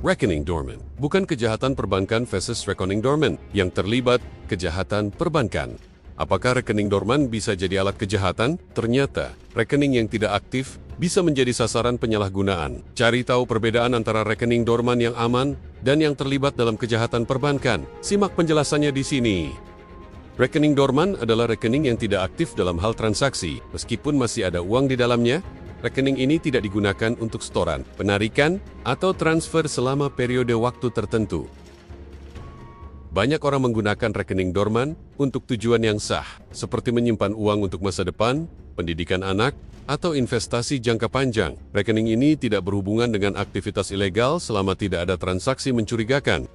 rekening dormant. Bukan kejahatan perbankan versus rekening dormant yang terlibat kejahatan perbankan. Apakah rekening dorman bisa jadi alat kejahatan? Ternyata, rekening yang tidak aktif bisa menjadi sasaran penyalahgunaan. Cari tahu perbedaan antara rekening dorman yang aman dan yang terlibat dalam kejahatan perbankan. Simak penjelasannya di sini. Rekening dorman adalah rekening yang tidak aktif dalam hal transaksi. Meskipun masih ada uang di dalamnya, rekening ini tidak digunakan untuk setoran, penarikan, atau transfer selama periode waktu tertentu. Banyak orang menggunakan rekening dorman untuk tujuan yang sah, seperti menyimpan uang untuk masa depan, pendidikan anak, atau investasi jangka panjang. Rekening ini tidak berhubungan dengan aktivitas ilegal selama tidak ada transaksi mencurigakan.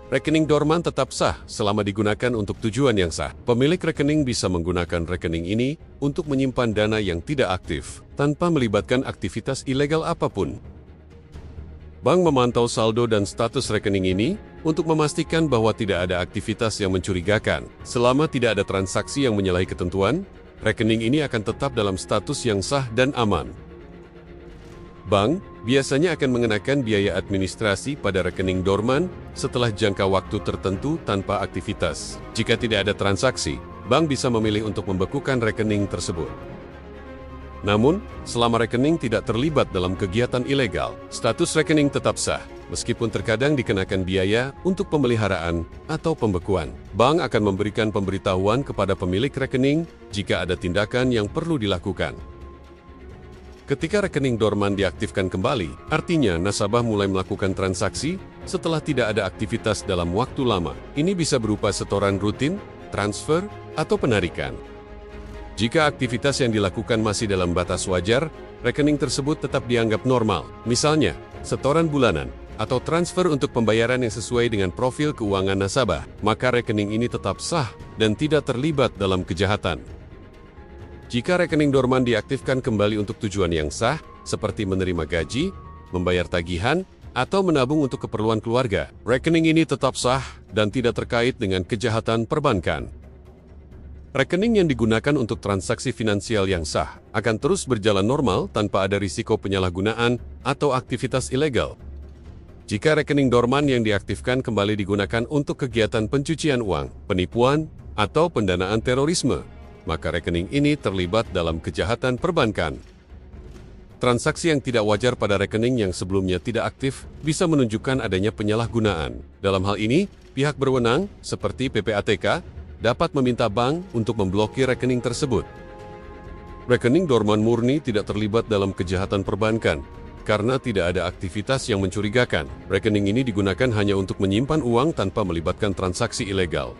Rekening dorman tetap sah selama digunakan untuk tujuan yang sah. Pemilik rekening bisa menggunakan rekening ini untuk menyimpan dana yang tidak aktif, tanpa melibatkan aktivitas ilegal apapun. Bank memantau saldo dan status rekening ini untuk memastikan bahwa tidak ada aktivitas yang mencurigakan. Selama tidak ada transaksi yang menyalahi ketentuan, rekening ini akan tetap dalam status yang sah dan aman. Bank biasanya akan mengenakan biaya administrasi pada rekening dorman setelah jangka waktu tertentu tanpa aktivitas. Jika tidak ada transaksi, bank bisa memilih untuk membekukan rekening tersebut. Namun, selama rekening tidak terlibat dalam kegiatan ilegal, status rekening tetap sah, meskipun terkadang dikenakan biaya untuk pemeliharaan atau pembekuan. Bank akan memberikan pemberitahuan kepada pemilik rekening jika ada tindakan yang perlu dilakukan. Ketika rekening dorman diaktifkan kembali, artinya nasabah mulai melakukan transaksi setelah tidak ada aktivitas dalam waktu lama. Ini bisa berupa setoran rutin, transfer, atau penarikan. Jika aktivitas yang dilakukan masih dalam batas wajar, rekening tersebut tetap dianggap normal. Misalnya, setoran bulanan atau transfer untuk pembayaran yang sesuai dengan profil keuangan nasabah, maka rekening ini tetap sah dan tidak terlibat dalam kejahatan. Jika rekening dorman diaktifkan kembali untuk tujuan yang sah, seperti menerima gaji, membayar tagihan, atau menabung untuk keperluan keluarga, rekening ini tetap sah dan tidak terkait dengan kejahatan perbankan. Rekening yang digunakan untuk transaksi finansial yang sah akan terus berjalan normal tanpa ada risiko penyalahgunaan atau aktivitas ilegal. Jika rekening dorman yang diaktifkan kembali digunakan untuk kegiatan pencucian uang, penipuan, atau pendanaan terorisme, maka rekening ini terlibat dalam kejahatan perbankan. Transaksi yang tidak wajar pada rekening yang sebelumnya tidak aktif bisa menunjukkan adanya penyalahgunaan. Dalam hal ini, pihak berwenang, seperti PPATK, dapat meminta bank untuk memblokir rekening tersebut. Rekening dorman murni tidak terlibat dalam kejahatan perbankan, karena tidak ada aktivitas yang mencurigakan. Rekening ini digunakan hanya untuk menyimpan uang tanpa melibatkan transaksi ilegal.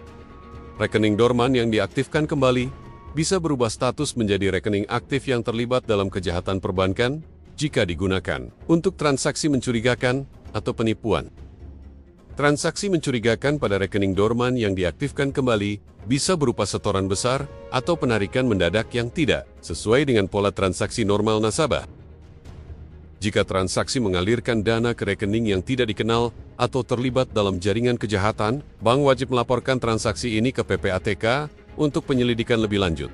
Rekening dorman yang diaktifkan kembali bisa berubah status menjadi rekening aktif yang terlibat dalam kejahatan perbankan jika digunakan untuk transaksi mencurigakan atau penipuan. Transaksi mencurigakan pada rekening dorman yang diaktifkan kembali bisa berupa setoran besar atau penarikan mendadak yang tidak sesuai dengan pola transaksi normal nasabah. Jika transaksi mengalirkan dana ke rekening yang tidak dikenal atau terlibat dalam jaringan kejahatan, bank wajib melaporkan transaksi ini ke PPATK untuk penyelidikan lebih lanjut.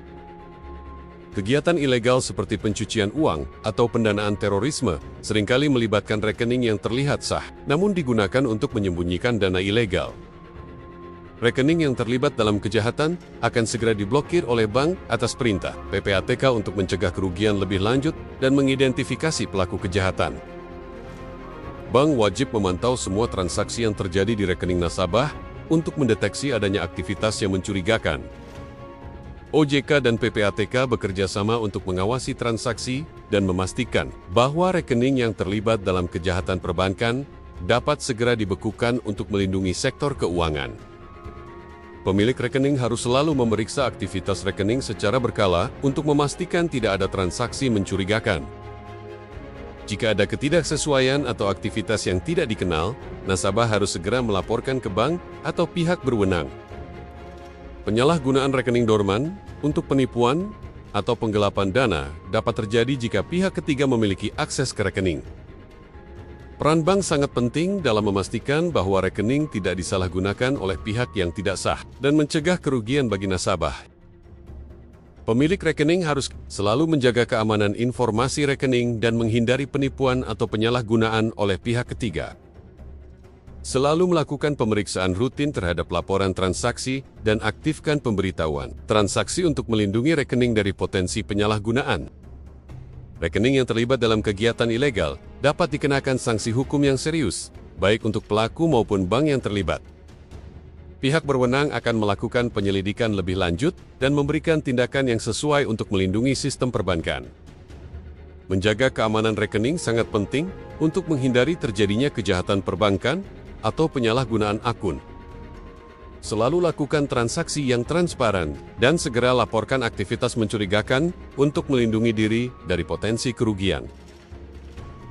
Kegiatan ilegal seperti pencucian uang atau pendanaan terorisme seringkali melibatkan rekening yang terlihat sah, namun digunakan untuk menyembunyikan dana ilegal. Rekening yang terlibat dalam kejahatan akan segera diblokir oleh bank atas perintah PPATK untuk mencegah kerugian lebih lanjut dan mengidentifikasi pelaku kejahatan. Bank wajib memantau semua transaksi yang terjadi di rekening nasabah untuk mendeteksi adanya aktivitas yang mencurigakan. OJK dan PPATK bekerja sama untuk mengawasi transaksi dan memastikan bahwa rekening yang terlibat dalam kejahatan perbankan dapat segera dibekukan untuk melindungi sektor keuangan. Pemilik rekening harus selalu memeriksa aktivitas rekening secara berkala untuk memastikan tidak ada transaksi mencurigakan. Jika ada ketidaksesuaian atau aktivitas yang tidak dikenal, nasabah harus segera melaporkan ke bank atau pihak berwenang. Penyalahgunaan rekening dorman untuk penipuan atau penggelapan dana dapat terjadi jika pihak ketiga memiliki akses ke rekening. Peran bank sangat penting dalam memastikan bahwa rekening tidak disalahgunakan oleh pihak yang tidak sah dan mencegah kerugian bagi nasabah. Pemilik rekening harus selalu menjaga keamanan informasi rekening dan menghindari penipuan atau penyalahgunaan oleh pihak ketiga. Selalu melakukan pemeriksaan rutin terhadap laporan transaksi dan aktifkan pemberitahuan transaksi untuk melindungi rekening dari potensi penyalahgunaan. Rekening yang terlibat dalam kegiatan ilegal dapat dikenakan sanksi hukum yang serius, baik untuk pelaku maupun bank yang terlibat. Pihak berwenang akan melakukan penyelidikan lebih lanjut dan memberikan tindakan yang sesuai untuk melindungi sistem perbankan. Menjaga keamanan rekening sangat penting untuk menghindari terjadinya kejahatan perbankan atau penyalahgunaan akun. Selalu lakukan transaksi yang transparan dan segera laporkan aktivitas mencurigakan untuk melindungi diri dari potensi kerugian.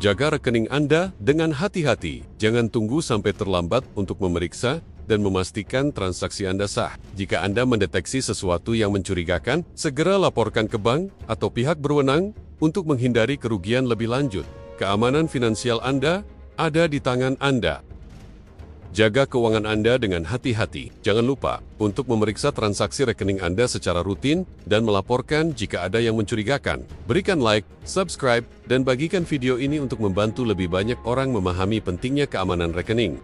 Jaga rekening Anda dengan hati-hati. Jangan tunggu sampai terlambat untuk memeriksa dan memastikan transaksi Anda sah. Jika Anda mendeteksi sesuatu yang mencurigakan, segera laporkan ke bank atau pihak berwenang untuk menghindari kerugian lebih lanjut. Keamanan finansial Anda ada di tangan Anda. Jaga keuangan Anda dengan hati-hati. Jangan lupa untuk memeriksa transaksi rekening Anda secara rutin dan melaporkan jika ada yang mencurigakan. Berikan like, subscribe, dan bagikan video ini untuk membantu lebih banyak orang memahami pentingnya keamanan rekening.